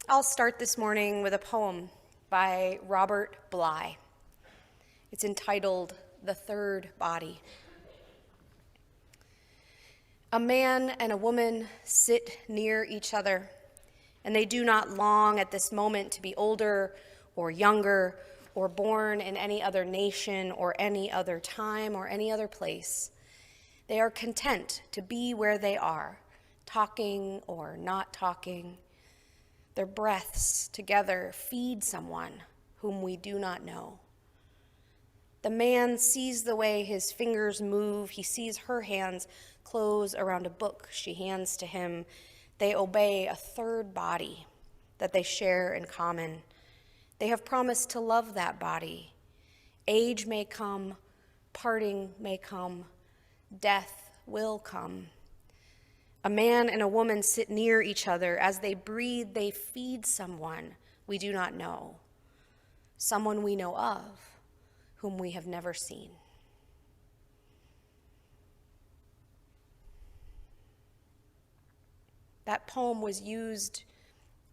I'll start this morning with a poem by Robert Bly. It's entitled "The Third Body." A man and a woman sit near each other, and they do not long at this moment to be older or younger or born in any other nation or any other time or any other place. They are content to be where they are, talking or not talking. Their breaths together feed someone whom we do not know. The man sees the way his fingers move. He sees her hands close around a book she hands to him. They obey a third body that they share in common. They have promised to love that body. Age may come, parting may come, death will come. A man and a woman sit near each other. As they breathe, they feed someone we do not know, someone we know of, whom we have never seen. That poem was used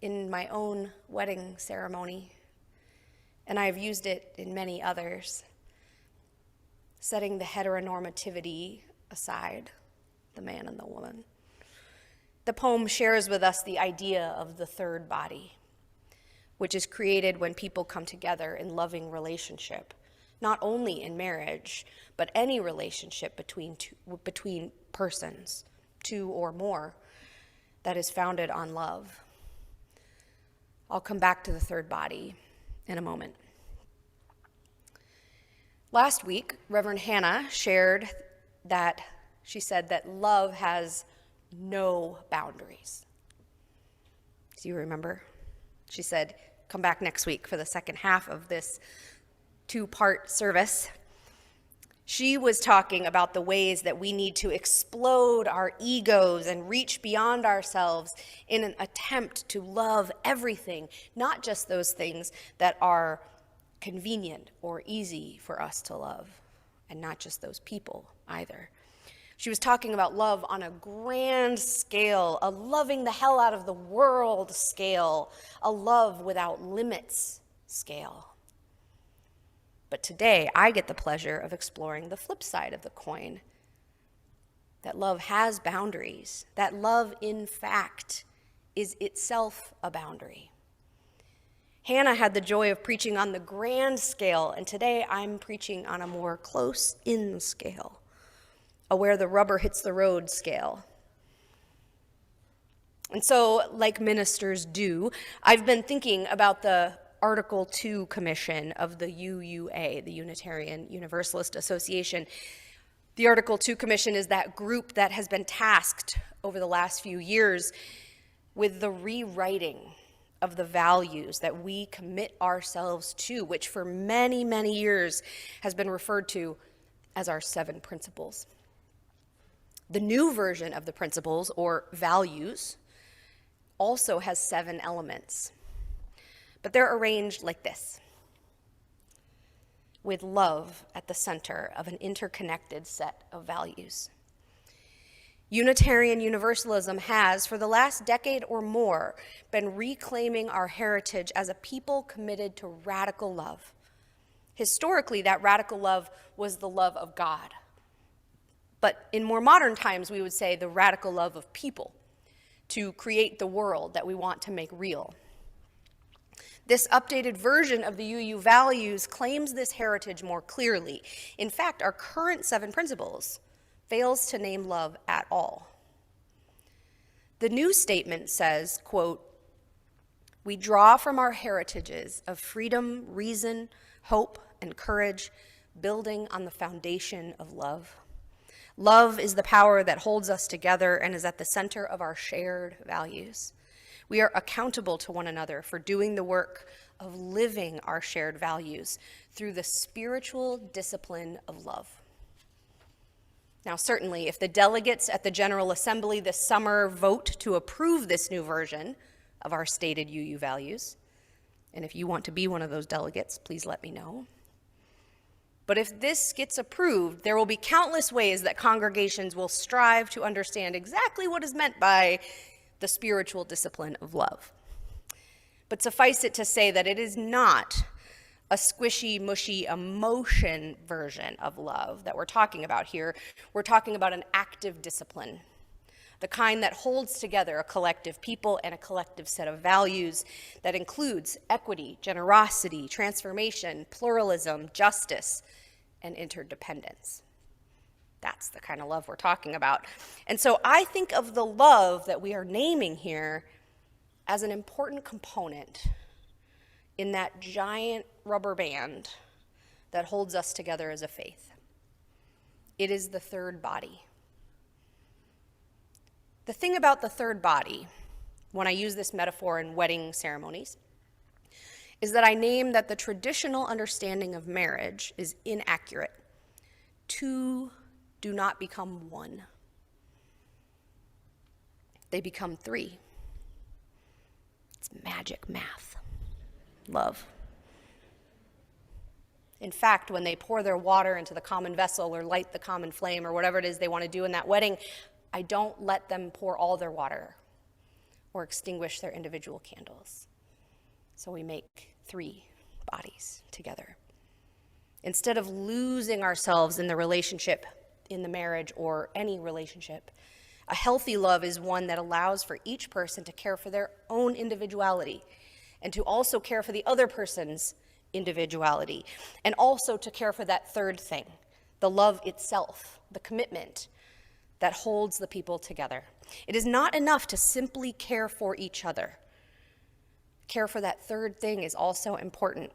in my own wedding ceremony, and I have used it in many others, setting the heteronormativity aside, the man and the woman. The poem shares with us the idea of the third body, which is created when people come together in loving relationship, not only in marriage, but any relationship between persons, two or more, that is founded on love. I'll come back to the third body in a moment. Last week, Reverend Hannah shared that she said that love has no boundaries. Do you remember? She said, come back next week for the second half of this two-part service. She was talking about the ways that we need to explode our egos and reach beyond ourselves in an attempt to love everything, not just those things that are convenient or easy for us to love, and not just those people either. She was talking about love on a grand scale, a loving the hell out of the world scale, a love without limits scale. But today, I get the pleasure of exploring the flip side of the coin, that love has boundaries, that love, in fact, is itself a boundary. Hannah had the joy of preaching on the grand scale, and today I'm preaching on a more close-in scale, a where the rubber hits the road scale. And so, like ministers do, I've been thinking about the Article 2 Commission of the UUA, the Unitarian Universalist Association. The Article 2 Commission is that group that has been tasked over the last few years with the rewriting of the values that we commit ourselves to, which for many, many years has been referred to as our 7 principles. The new version of the principles, or values, also has 7 elements. But they're arranged like this, with love at the center of an interconnected set of values. Unitarian Universalism has, for the last decade or more, been reclaiming our heritage as a people committed to radical love. Historically, that radical love was the love of God. But in more modern times, we would say the radical love of people to create the world that we want to make real. This updated version of the UU values claims this heritage more clearly. In fact, our current 7 principles fails to name love at all. The new statement says, quote, "We draw from our heritages of freedom, reason, hope, and courage, building on the foundation of love. Love is the power that holds us together and is at the center of our shared values. We are accountable to one another for doing the work of living our shared values through the spiritual discipline of love." Now, certainly, if the delegates at the General Assembly this summer vote to approve this new version of our stated UU values, and if you want to be one of those delegates, please let me know. But if this gets approved, there will be countless ways that congregations will strive to understand exactly what is meant by the spiritual discipline of love. But suffice it to say that it is not a squishy, mushy emotion version of love that we're talking about here. We're talking about an active discipline, the kind that holds together a collective people and a collective set of values that includes equity, generosity, transformation, pluralism, justice, and interdependence. That's the kind of love we're talking about. And so I think of the love that we are naming here as an important component in that giant rubber band that holds us together as a faith. It is the third body. The thing about the third body, when I use this metaphor in wedding ceremonies, is that I name that the traditional understanding of marriage is inaccurate. Two do not become one. They become three. It's magic math. Love. In fact, when they pour their water into the common vessel or light the common flame or whatever it is they want to do in that wedding, I don't let them pour all their water or extinguish their individual candles. So we make three bodies together. Instead of losing ourselves in the relationship, in the marriage, or any relationship, a healthy love is one that allows for each person to care for their own individuality and to also care for the other person's individuality, and also to care for that third thing, the love itself, the commitment that holds the people together. It is not enough to simply care for each other. Care for that third thing is also important.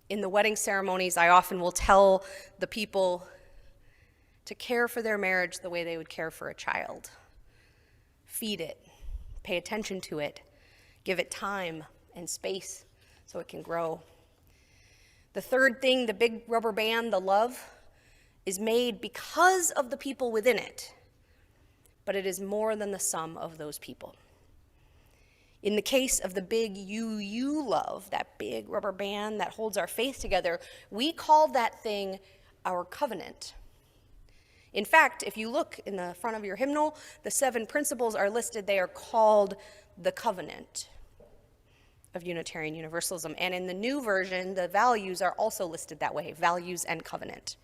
In the wedding ceremonies, I often will tell the people to care for their marriage the way they would care for a child. Feed it, pay attention to it, give it time and space so it can grow. The third thing, the big rubber band, the love, is made because of the people within it, but it is more than the sum of those people. In the case of the big you love, that big rubber band that holds our faith together, we call that thing our covenant. In fact, if you look in the front of your hymnal, the 7 principles are listed. They are called the covenant of Unitarian Universalism. And in the new version, the values are also listed that way, values and covenant.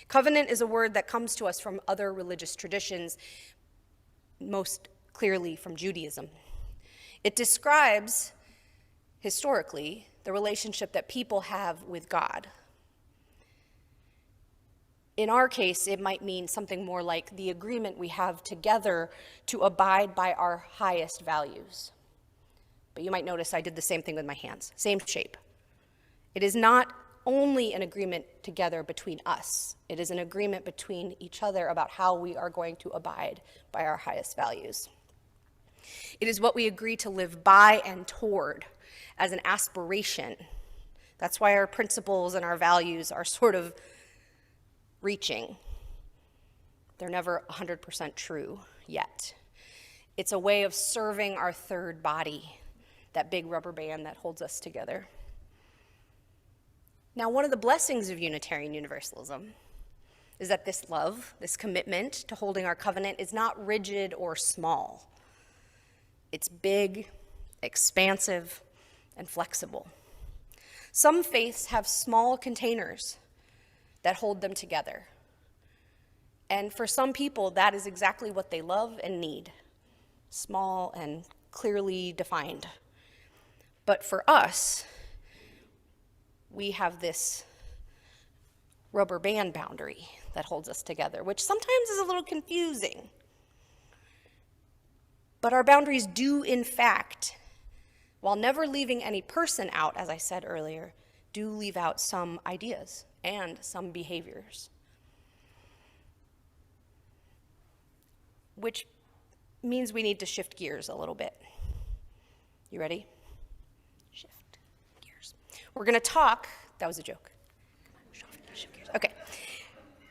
Covenant is a word that comes to us from other religious traditions, most clearly from Judaism. It describes, historically, the relationship that people have with God. In our case, it might mean something more like the agreement we have together to abide by our highest values. But you might notice I did the same thing with my hands, same shape. It is not only an agreement together between us. It is an agreement between each other about how we are going to abide by our highest values. It is what we agree to live by and toward as an aspiration. That's why our principles and our values are sort of reaching. They're never 100% true yet. It's a way of serving our third body, that big rubber band that holds us together. Now, one of the blessings of Unitarian Universalism is that this love, this commitment to holding our covenant, is not rigid or small. It's big, expansive, and flexible. Some faiths have small containers that hold them together. And for some people, that is exactly what they love and need, small and clearly defined. But for us, we have this rubber band boundary that holds us together, which sometimes is a little confusing. But our boundaries do, in fact, while never leaving any person out, as I said earlier, do leave out some ideas and some behaviors. Which means we need to shift gears a little bit. You ready? Shift gears. We're going to talk, that was a joke. Shift gears. Okay.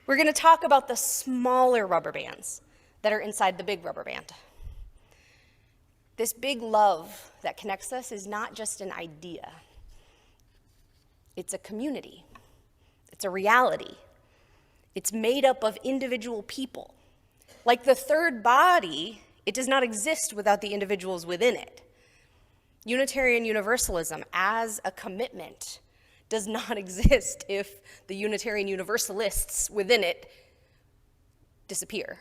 We're going to talk about the smaller rubber bands that are inside the big rubber band. This big love that connects us is not just an idea. It's a community. It's a reality. It's made up of individual people. Like the third body, it does not exist without the individuals within it. Unitarian Universalism as a commitment does not exist if the Unitarian Universalists within it disappear.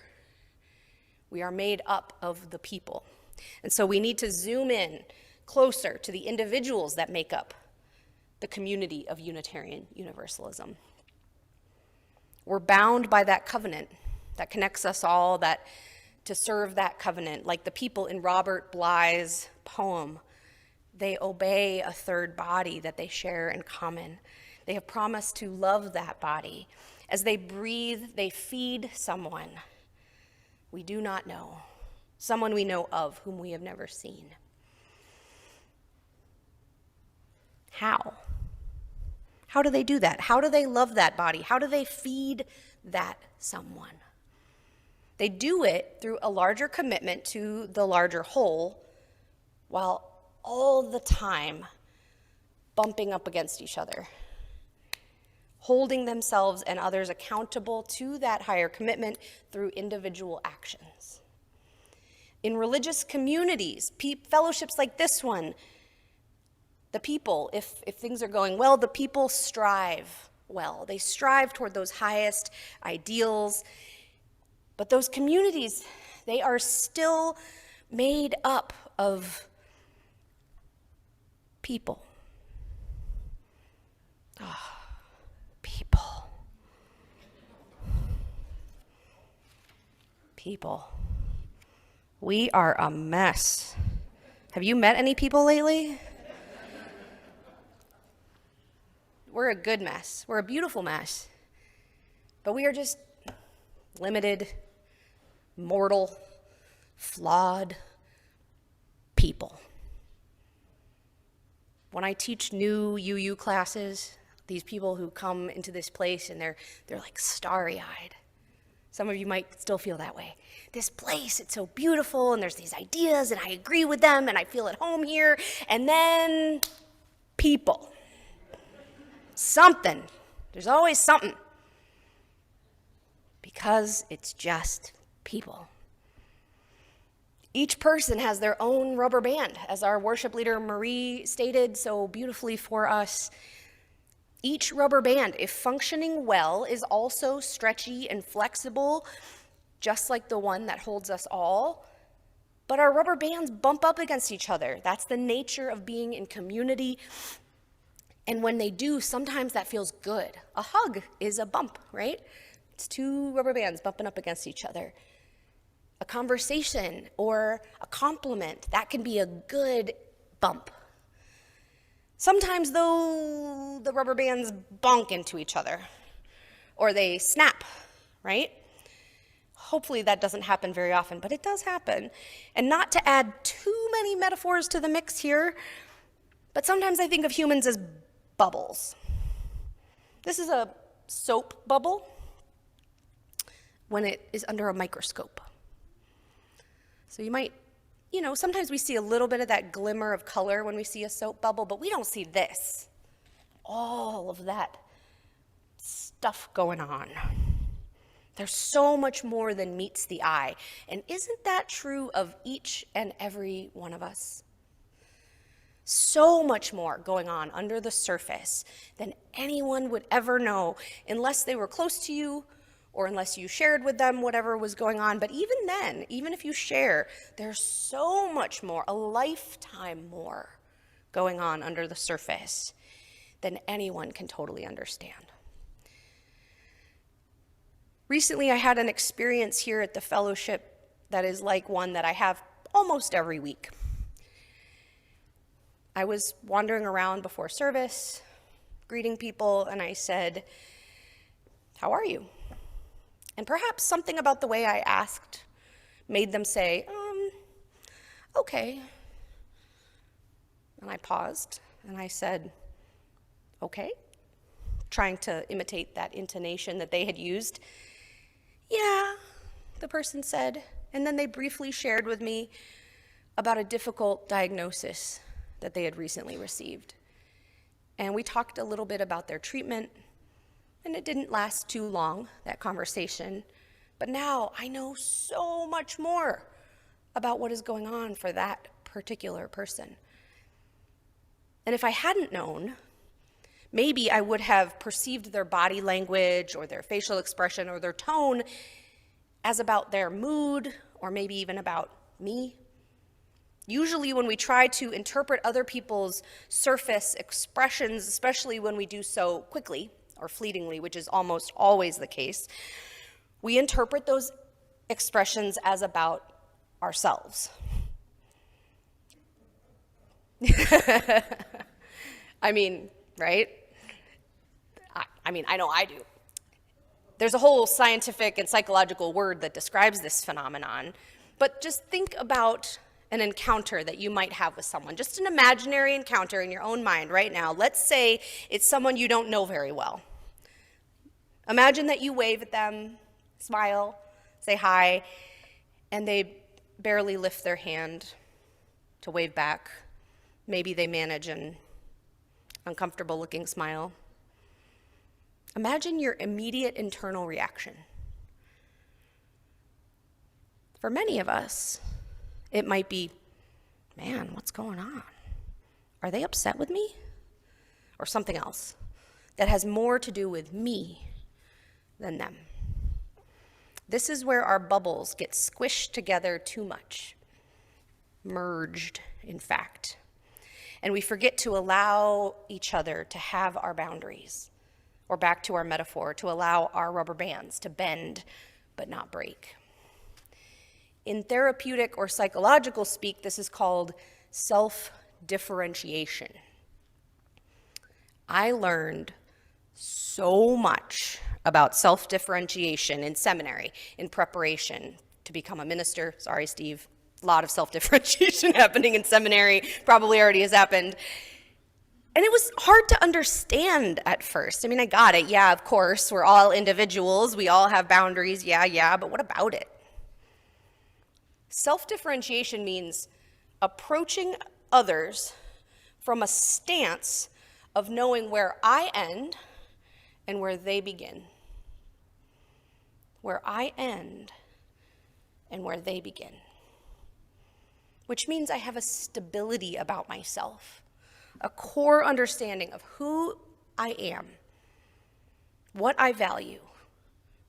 We are made up of the people. And so we need to zoom in closer to the individuals that make up the community of Unitarian Universalism. We're bound by that covenant that connects us all, that to serve that covenant, like the people in Robert Bly's poem. They obey a third body that they share in common. They have promised to love that body. As they breathe, they feed someone we do not know, someone we know of whom we have never seen. How? How do they do that? How do they love that body? How do they feed that someone? They do it through a larger commitment to the larger whole, while all the time bumping up against each other, holding themselves and others accountable to that higher commitment through individual actions. In religious communities, fellowships like this one, the people, if things are going well, the people strive well. They strive toward those highest ideals. But those communities, they are still made up of people. Oh, people. People. We are a mess. Have you met any people lately? We're a good mess. We're a beautiful mess. But we are just limited, mortal, flawed people. When I teach new UU classes, these people who come into this place and they're like starry-eyed. Some of you might still feel that way. This place, it's so beautiful, and there's these ideas, and I agree with them, and I feel at home here. And then people. Something. There's always something. Because it's just people. Each person has their own rubber band, as our worship leader Marie stated so beautifully for us. Each rubber band, if functioning well, is also stretchy and flexible, just like the one that holds us all. But our rubber bands bump up against each other. That's the nature of being in community. And when they do, sometimes that feels good. A hug is a bump, right? It's two rubber bands bumping up against each other. A conversation or a compliment, that can be a good bump. Sometimes, though, the rubber bands bonk into each other, or they snap, right? Hopefully that doesn't happen very often, but it does happen. And not to add too many metaphors to the mix here, but sometimes I think of humans as bubbles. This is a soap bubble when it is under a microscope. So you might, sometimes we see a little bit of that glimmer of color when we see a soap bubble, but we don't see this. All of that stuff going on. There's so much more than meets the eye. And isn't that true of each and every one of us? So much more going on under the surface than anyone would ever know unless they were close to you or unless you shared with them whatever was going on. But even then, even if you share, there's so much more, a lifetime more going on under the surface than anyone can totally understand. Recently, I had an experience here at the fellowship that is like one that I have almost every week. I was wandering around before service, greeting people, and I said, "How are you?" And perhaps something about the way I asked made them say, "Okay." And I paused, and I said, "Okay," trying to imitate that intonation that they had used. "Yeah," the person said, and then they briefly shared with me about a difficult diagnosis that they had recently received. And we talked a little bit about their treatment, and it didn't last too long, that conversation. But now I know so much more about what is going on for that particular person. And if I hadn't known, maybe I would have perceived their body language or their facial expression or their tone as about their mood or maybe even about me. Usually when we try to interpret other people's surface expressions, especially when we do so quickly or fleetingly, which is almost always the case, we interpret those expressions as about ourselves. I mean, right? I know I do. There's a whole scientific and psychological word that describes this phenomenon, but just think about an encounter that you might have with someone, just an imaginary encounter in your own mind right now. Let's say it's someone you don't know very well. Imagine that you wave at them, smile, say hi, and they barely lift their hand to wave back. Maybe they manage an uncomfortable looking smile. Imagine your immediate internal reaction. For many of us, it might be, man, what's going on? Are they upset with me? Or something else that has more to do with me than them. This is where our bubbles get squished together too much, merged, in fact. And we forget to allow each other to have our boundaries, or back to our metaphor, to allow our rubber bands to bend but not break. In therapeutic or psychological speak, this is called self-differentiation. I learned so much about self-differentiation in seminary, in preparation to become a minister. Sorry, Steve, a lot of self-differentiation happening in seminary, probably already has happened. And it was hard to understand at first. I mean, I got it. Yeah, of course, we're all individuals. We all have boundaries. Yeah, but what about it? Self-differentiation means approaching others from a stance of knowing where I end and where they begin. Where I end and where they begin. Which means I have a stability about myself, a core understanding of who I am, what I value,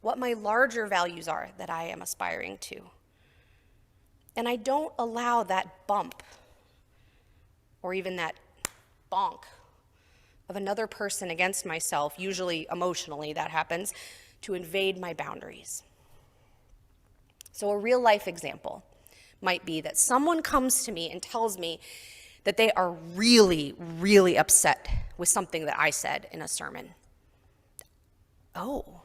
what my larger values are that I am aspiring to. And I don't allow that bump or even that bonk of another person against myself, usually emotionally that happens, to invade my boundaries. So a real life example might be that someone comes to me and tells me that they are really, really upset with something that I said in a sermon. Oh,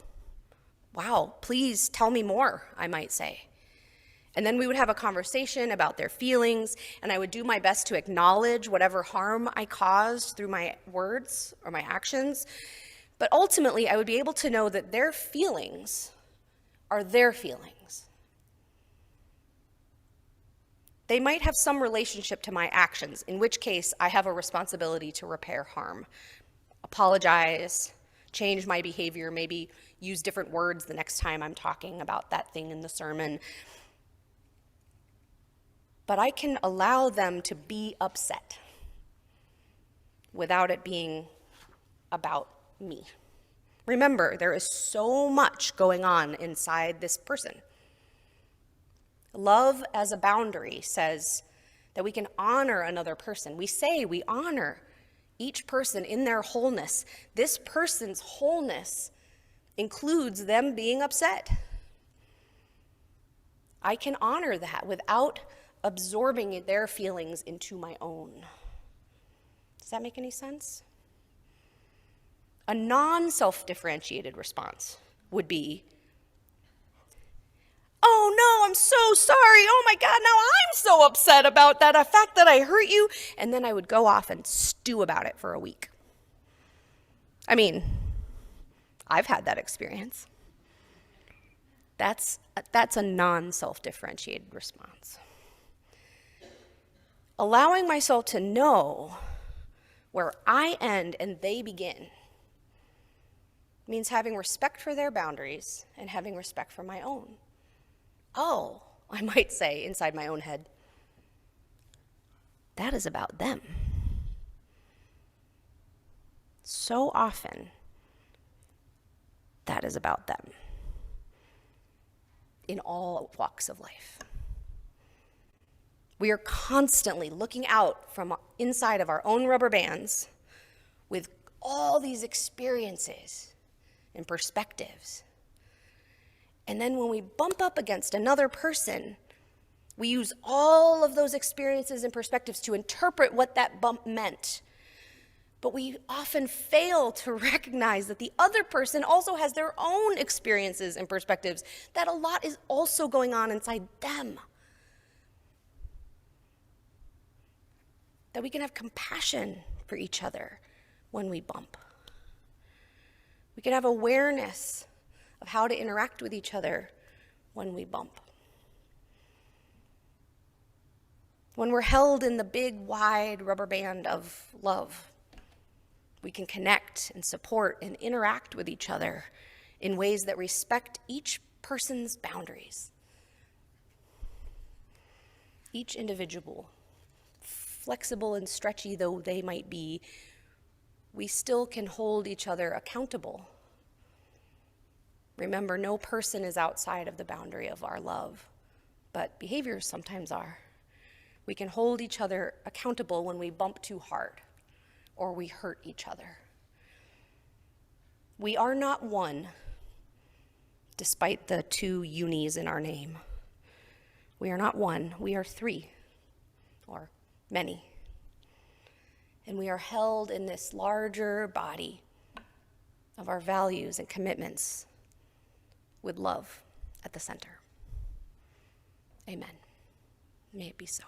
wow, please tell me more, I might say. And then we would have a conversation about their feelings, and I would do my best to acknowledge whatever harm I caused through my words or my actions. But ultimately, I would be able to know that their feelings are their feelings. They might have some relationship to my actions, in which case I have a responsibility to repair harm, apologize, change my behavior, maybe use different words the next time I'm talking about that thing in the sermon. But I can allow them to be upset without it being about me. Remember, there is so much going on inside this person. Love as a boundary says that we can honor another person. We say we honor each person in their wholeness. This person's wholeness includes them being upset. I can honor that without absorbing their feelings into my own. Does that make any sense? A non-self-differentiated response would be, oh no, I'm so sorry. Oh my God, now I'm so upset about that, the fact that I hurt you. And then I would go off and stew about it for a week. I mean, I've had that experience. That's a non-self-differentiated response. Allowing myself to know where I end and they begin means having respect for their boundaries and having respect for my own. Oh, I might say inside my own head, that is about them. so often that is about them in all walks of life. We are constantly looking out from inside of our own rubber bands with all these experiences and perspectives. And then when we bump up against another person, we use all of those experiences and perspectives to interpret what that bump meant. But we often fail to recognize that the other person also has their own experiences and perspectives, that a lot is also going on inside them. That we can have compassion for each other when we bump. We can have awareness of how to interact with each other when we bump. When we're held in the big, wide rubber band of love, we can connect and support and interact with each other in ways that respect each person's boundaries. Each individual, flexible and stretchy though they might be, we still can hold each other accountable. Remember, no person is outside of the boundary of our love, but behaviors sometimes are. We can hold each other accountable when we bump too hard or we hurt each other. We are not one, despite the 2 unis in our name. We are not one, we are 3, or many. And we are held in this larger body of our values and commitments with love at the center. Amen. May it be so.